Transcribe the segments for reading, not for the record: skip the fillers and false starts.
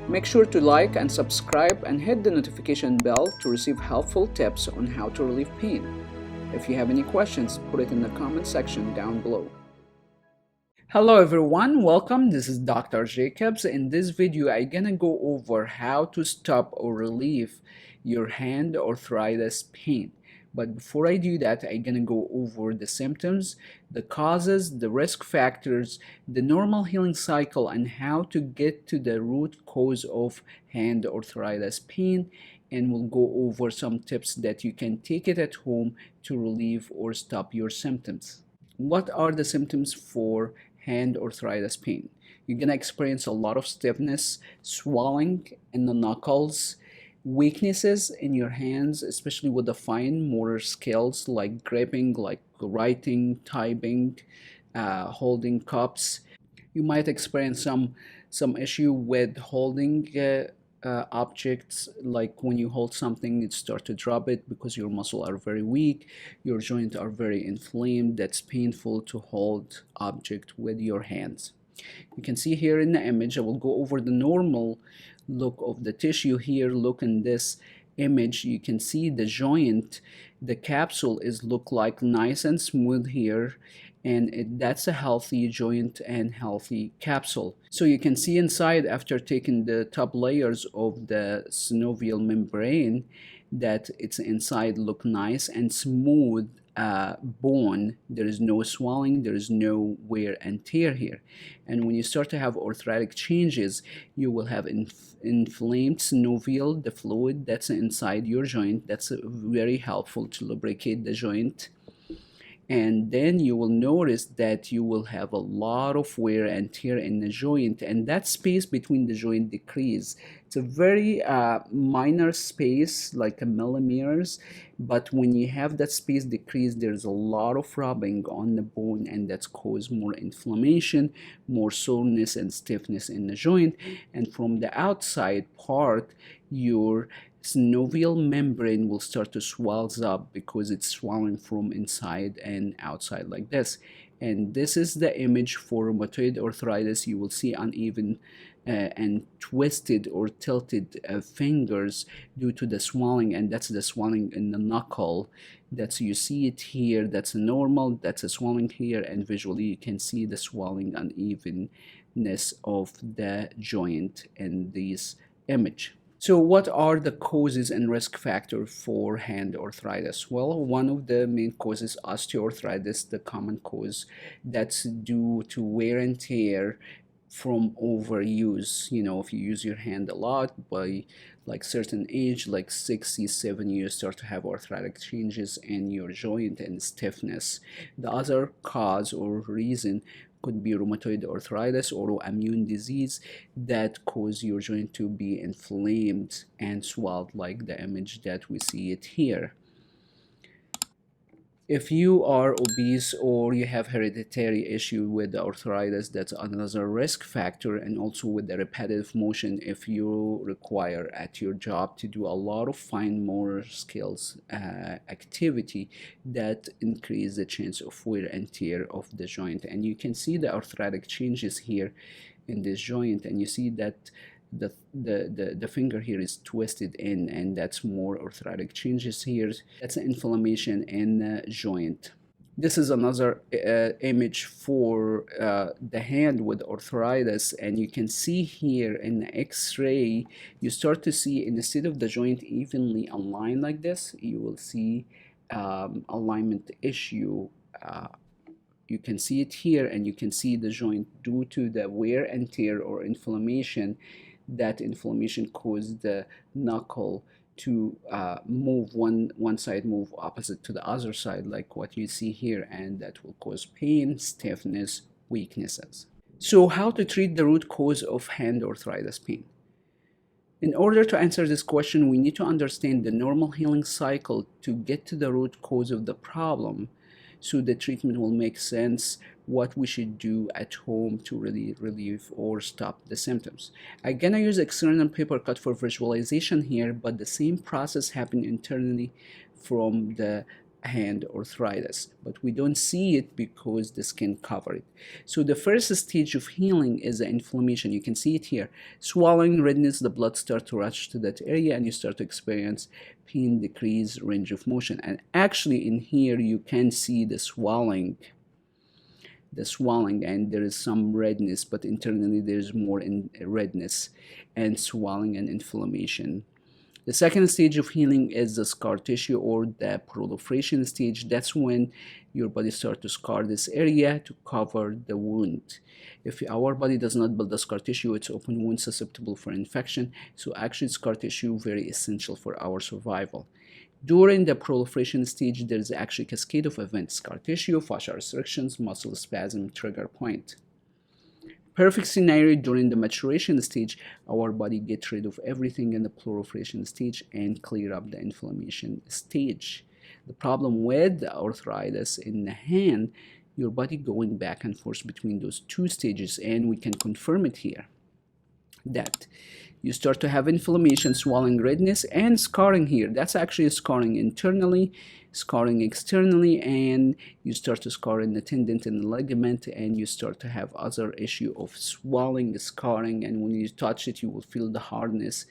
Make sure to like and subscribe and hit the notification bell to receive helpful tips on how to relieve pain. If you have any questions, put it in the comment section down below. Hello everyone, welcome. This is Dr. Jacobs. In this video, I'm gonna go over how to stop or relieve your hand arthritis pain. But before I do that, I'm gonna go over the symptoms, the causes, the risk factors, the normal healing cycle, and how to get to the root cause of hand arthritis pain. And we'll go over some tips that you can take it at home to relieve or stop your symptoms. What are the symptoms for hand arthritis pain? You're gonna experience a lot of stiffness, swelling in the knuckles, weaknesses in your hands, especially with the fine motor skills like gripping, like writing, typing, holding cups. You might experience some issue with holding objects, like when you hold something, you start to drop it because your muscles are very weak, your joints are very inflamed. That's painful to hold object with your hands. You can see here in the image, I will go over the normal look of the tissue here. Look in this image, you can see the joint, the capsule is look like nice and smooth here, and that's a healthy joint and healthy capsule. So you can see inside, after taking the top layers of the synovial membrane, that it's inside look nice and smooth bone. There is no swelling, there is no wear and tear here. And when you start to have arthritic changes, you will have inflamed synovial, the fluid that's inside your joint. That's very helpful to lubricate the joint. And then you will notice that you will have a lot of wear and tear in the joint, and that space between the joint decrease. It's a very minor space, like a millimeters, but when you have that space decrease, there's a lot of rubbing on the bone, and that's cause more inflammation, more soreness and stiffness in the joint. And from the outside part, your synovial membrane will start to swell up because it's swelling from inside and outside like this. And this is the image for rheumatoid arthritis. You will see uneven and twisted or tilted fingers due to the swelling, and that's the swelling in the knuckle. That's, you see it here, that's a normal, that's a swelling here, and visually you can see the swelling unevenness of the joint in this image. So what are the causes and risk factors for hand arthritis? Well, one of the main causes, osteoarthritis, the common cause, that's due to wear and tear from overuse. You know, if you use your hand a lot, by like certain age, like 67, you start to have arthritic changes in your joint and stiffness. The other cause or reason could be rheumatoid arthritis or autoimmune disease that cause your joint to be inflamed and swelled, like the image that we see it here. If you are obese or you have hereditary issue with the arthritis, that's another risk factor. And also with the repetitive motion, if you require at your job to do a lot of fine motor skills activity, that increase the chance of wear and tear of the joint. And you can see the arthritic changes here in this joint, and you see that the finger here is twisted in, and that's more arthritic changes here. That's an inflammation in the joint. This is another image for the hand with arthritis, and you can see here in the x-ray, you start to see, instead of the joint evenly aligned like this, you will see alignment issue. You can see it here, and you can see the joint due to the wear and tear or inflammation. That inflammation caused the knuckle to move one side, move opposite to the other side, like what you see here, and that will cause pain, stiffness, weaknesses. So how to treat the root cause of hand arthritis pain? In order to answer this question, we need to understand the normal healing cycle to get to the root cause of the problem, so the treatment will make sense, what we should do at home to really relieve or stop the symptoms. I'm gonna use external paper cut for visualization here, but the same process happened internally from the hand arthritis, but we don't see it because the skin cover it. So the first stage of healing is the inflammation. You can see it here. Swelling, redness, the blood start to rush to that area and you start to experience pain, decrease range of motion. And actually in here you can see the swelling, and there is some redness, but internally there's more in redness and swelling and inflammation. The second stage of healing is the scar tissue or the proliferation stage. That's when your body starts to scar this area to cover the wound. If our body does not build the scar tissue, it's open wound susceptible for infection. So actually scar tissue very essential for our survival. During the proliferation stage, there's actually a cascade of events: scar tissue, fascial restrictions, muscle spasm, trigger point. Perfect scenario during the maturation stage, our body gets rid of everything in the proliferation stage and clear up the inflammation stage. The problem with the arthritis in the hand, your body going back and forth between those two stages, and we can confirm it here, that you start to have inflammation, swelling, redness, and scarring here. That's actually scarring internally, scarring externally, and you start to scar in the tendon and the ligament, and you start to have other issue of swelling, scarring, and when you touch it, you will feel the hardness.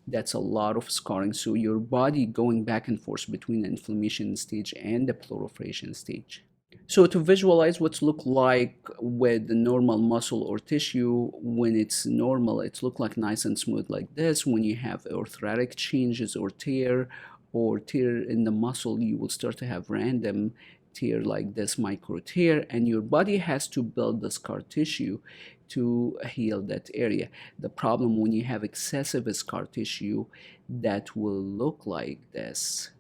That's a lot of scarring. So your body going back and forth between the inflammation stage and the proliferation stage. So to visualize what's look like with the normal muscle or tissue, when it's normal, it's look like nice and smooth like this. When you have arthritic changes or tear in the muscle, you will start to have random tear like this, micro tear, and your body has to build the scar tissue to heal that area. The problem when you have excessive scar tissue, that will look like this.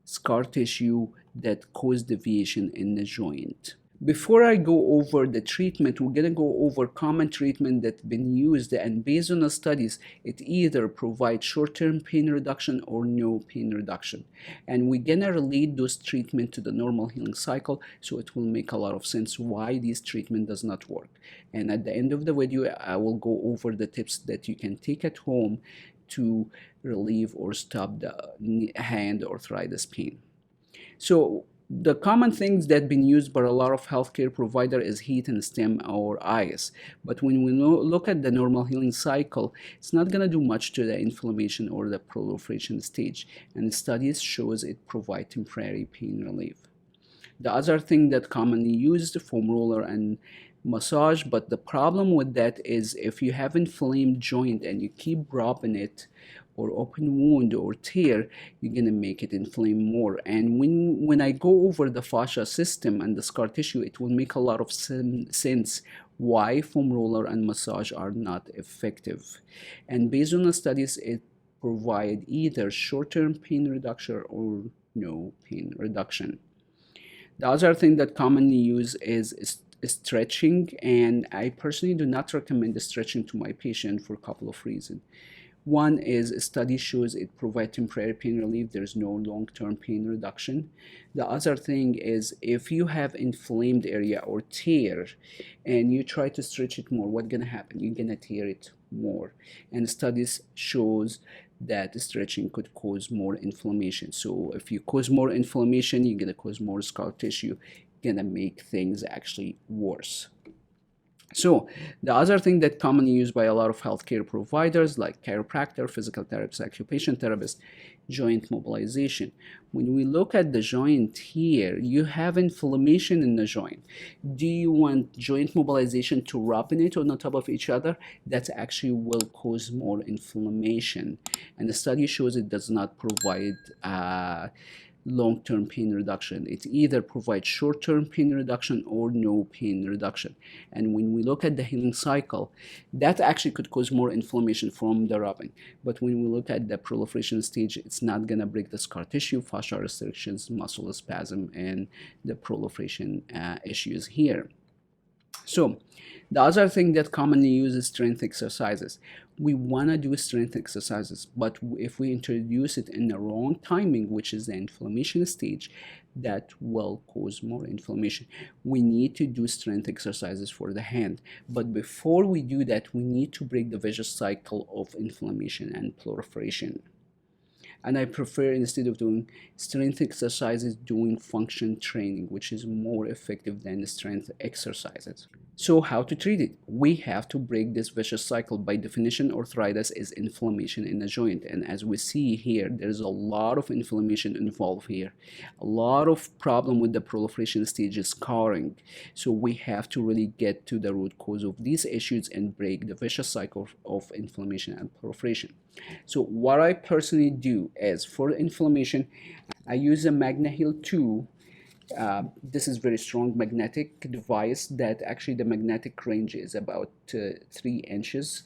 Scar tissue that cause deviation in the joint. Before I go over the treatment, we're going to go over common treatment that's been used, and based on the studies, it either provides short-term pain reduction or no pain reduction. And we're going to relate those treatment to the normal healing cycle, so it will make a lot of sense why this treatment does not work. And at the end of the video, I will go over the tips that you can take at home to relieve or stop the hand arthritis pain. So the common things that been used by a lot of healthcare provider is heat and stim or ice. But when we look at the normal healing cycle, it's not going to do much to the inflammation or the proliferation stage. And the studies shows it provide temporary pain relief. The other thing that commonly used, foam roller and massage, but the problem with that is if you have inflamed joint and you keep rubbing it or open wound or tear, you're gonna make it inflame more. And when I go over the fascia system and the scar tissue, it will make a lot of sense why foam roller and massage are not effective. And based on the studies, it provide either short-term pain reduction or no pain reduction. The other thing that commonly used is stretching, and I personally do not recommend the stretching to my patient for a couple of reasons. One is a study shows it provides temporary pain relief. There's no long-term pain reduction. The other thing is if you have inflamed area or tear and you try to stretch it more, what's gonna happen? You're gonna tear it more. And studies shows that stretching could cause more inflammation. So if you cause more inflammation, you're gonna cause more scar tissue, gonna make things actually worse. So the other thing that commonly used by a lot of healthcare providers like chiropractor, physical therapist, occupational therapist, joint mobilization. When we look at the joint here, you have inflammation in the joint. Do you want joint mobilization to rub in it on top of each other? That actually will cause more inflammation. And the study shows it does not provide long-term pain reduction. It either provides short-term pain reduction or no pain reduction. And when we look at the healing cycle, that actually could cause more inflammation from the rubbing. But when we look at the proliferation stage, it's not gonna break the scar tissue, fascial restrictions, muscle spasm, and the proliferation issues here. So the other thing that commonly uses strength exercises. We want to do strength exercises, but if we introduce it in the wrong timing, which is the inflammation stage, that will cause more inflammation. We need to do strength exercises for the hand, but before we do that, we need to break the vicious cycle of inflammation and proliferation. And I prefer, instead of doing strength exercises, doing function training, which is more effective than the strength exercises. So how to treat it? We have to break this vicious cycle. By definition, arthritis is inflammation in a joint. And as we see here, there's a lot of inflammation involved here. A lot of problem with the proliferation stage is scarring. So we have to really get to the root cause of these issues and break the vicious cycle of inflammation and proliferation. So what I personally do is, for inflammation, I use a MagnaHeal 2. This is very strong magnetic device that actually the magnetic range is about 3 inches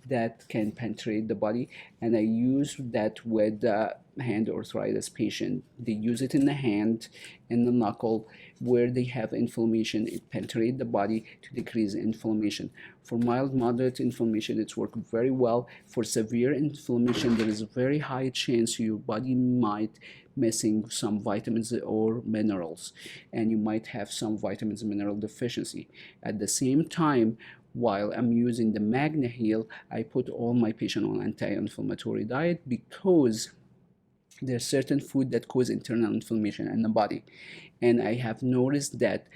that can penetrate the body, and I use that with the hand arthritis patient. They use it in the hand and the knuckle where they have inflammation. It penetrates the body to decrease inflammation. For mild, moderate inflammation, it's worked very well. For severe inflammation, there is a very high chance your body might missing some vitamins or minerals, and you might have some vitamins and mineral deficiency. At the same time, while I'm using the MagnaHeal, I put all my patients on anti-inflammatory diet, because there's certain food that cause internal inflammation in the body. And I have noticed that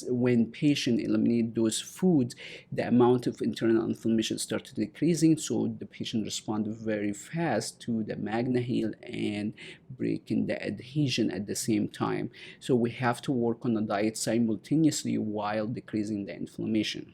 when patients eliminate those foods, the amount of internal inflammation started decreasing, so the patient responded very fast to the MagnaHeal and breaking the adhesion at the same time. So we have to work on the diet simultaneously while decreasing the inflammation.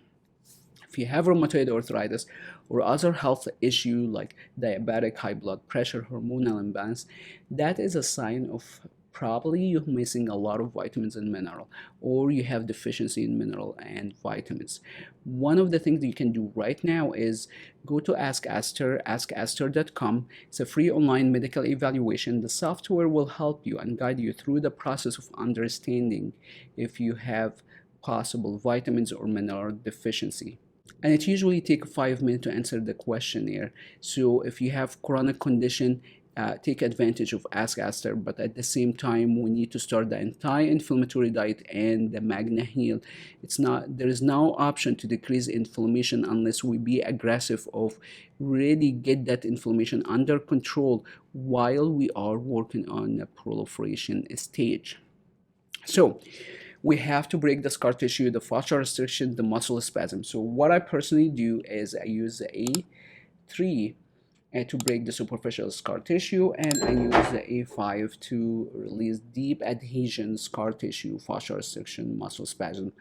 If you have rheumatoid arthritis or other health issue like diabetic, high blood pressure, hormonal imbalance, that is a sign of probably you're missing a lot of vitamins and mineral, or you have deficiency in mineral and vitamins. One of the things that you can do right now is go to Ask ASTR, askastr.com. It's a free online medical evaluation. The software will help you and guide you through the process of understanding if you have possible vitamins or mineral deficiency. And it usually takes 5 minutes to answer the questionnaire. So if you have chronic condition, take advantage of Ask ASTR, but at the same time, we need to start the anti-inflammatory diet and the MagnaHeal. There is no option to decrease inflammation unless we be aggressive of really get that inflammation under control while we are working on the proliferation stage. So we have to break the scar tissue, the fascial restriction, the muscle spasm. So what I personally do is I use the A3 to break the superficial scar tissue, and I use the A5 to release deep adhesion, scar tissue, fascial restriction, muscle spasm.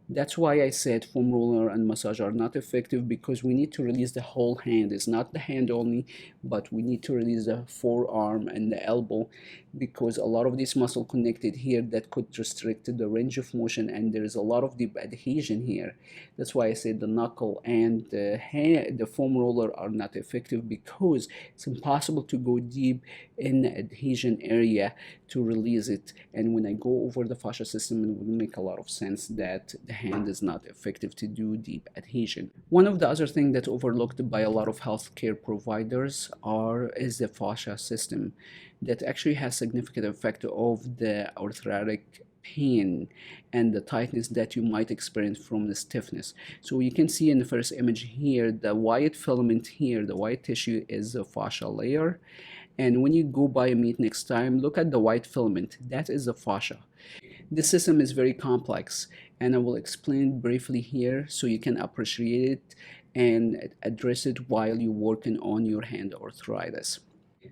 That's why I said foam roller and massage are not effective, because we need to release the whole hand. It's not the hand only, but we need to release the forearm and the elbow, because a lot of this muscle connected here that could restrict the range of motion, and there is a lot of deep adhesion here. That's why I said the knuckle and the foam roller are not effective, because it's impossible to go deep in the adhesion area to release it. And when I go over the fascia system, it would make a lot of sense that the hand is not effective to do deep adhesion. One of the other things that's overlooked by a lot of healthcare providers is the fascia system, that actually has significant effect of the arthritic pain and the tightness that you might experience from the stiffness. So you can see in the first image here, the white filament here, the white tissue is the fascial layer. And when you go by a meet next time, look at the white filament. That is the fascia. This system is very complex, and I will explain briefly here so you can appreciate it and address it while you're working on your hand arthritis.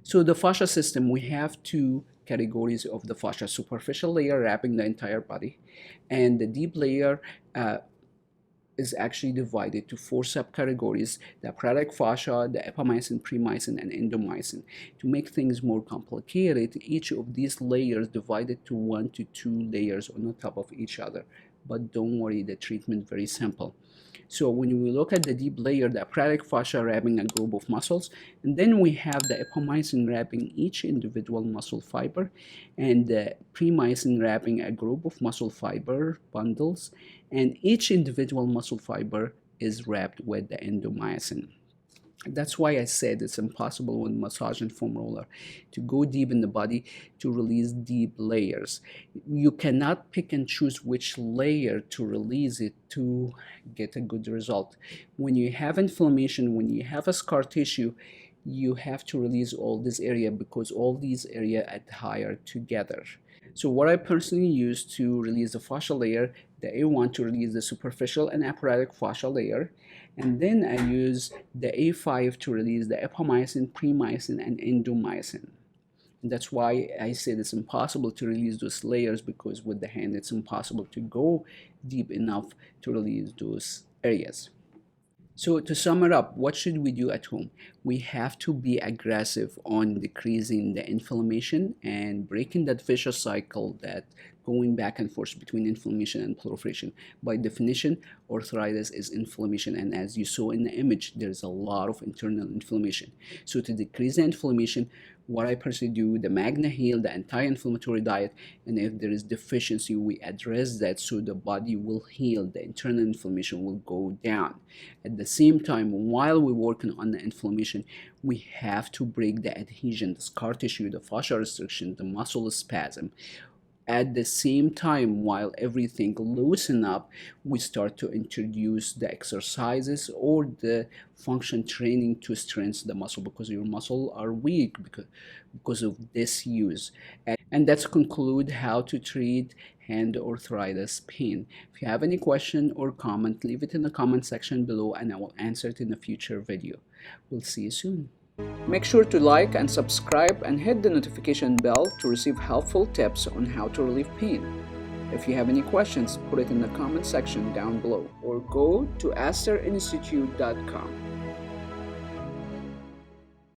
So the fascia system, we have two categories of the fascia: superficial layer wrapping the entire body, and the deep layer is actually divided to 4 subcategories: the aperitic fascia, the epimysin, premiysin, and endomysin. To make things more complicated, each of these layers divided to 1 to 2 layers on top of each other. But don't worry, the treatment very simple. So when we look at the deep layer, the aperitic fascia wrapping a group of muscles, and then we have the epimysin wrapping each individual muscle fiber, and the premiysin wrapping a group of muscle fiber bundles, and each individual muscle fiber is wrapped with the endomysin. That's why I said it's impossible with massage and foam roller to go deep in the body to release deep layers. You cannot pick and choose which layer to release it to get a good result. When you have inflammation, when you have a scar tissue, you have to release all this area because all these area adhere together. So what I personally use to release the fascial layer, the A1 to release the superficial and aporatic fascial layer, and then I use the A5 to release the epimycin, premiycin, and endomycin. And that's why I said it's impossible to release those layers, because with the hand it's impossible to go deep enough to release those areas. So to sum it up, what should we do at home? We have to be aggressive on decreasing the inflammation and breaking that vicious cycle that going back and forth between inflammation and proliferation. By definition, arthritis is inflammation, and as you saw in the image, there's a lot of internal inflammation. So to decrease the inflammation, what I personally do, the Magna Heal, the anti-inflammatory diet, and if there is deficiency, we address that so the body will heal, the internal inflammation will go down. At the same time, while we're working on the inflammation, we have to break the adhesion, the scar tissue, the fascia restriction, the muscle spasm. At the same time, while everything loosen up, we start to introduce the exercises or the function training to strengthen the muscle, because your muscle are weak because of disuse. And that's conclude how to treat hand arthritis pain. If you have any question or comment, leave it in the comment section below and I will answer it in a future video. We'll see you soon. Make sure to like and subscribe and hit the notification bell to receive helpful tips on how to relieve pain. If you have any questions, put it in the comment section down below or go to asterinstitute.com.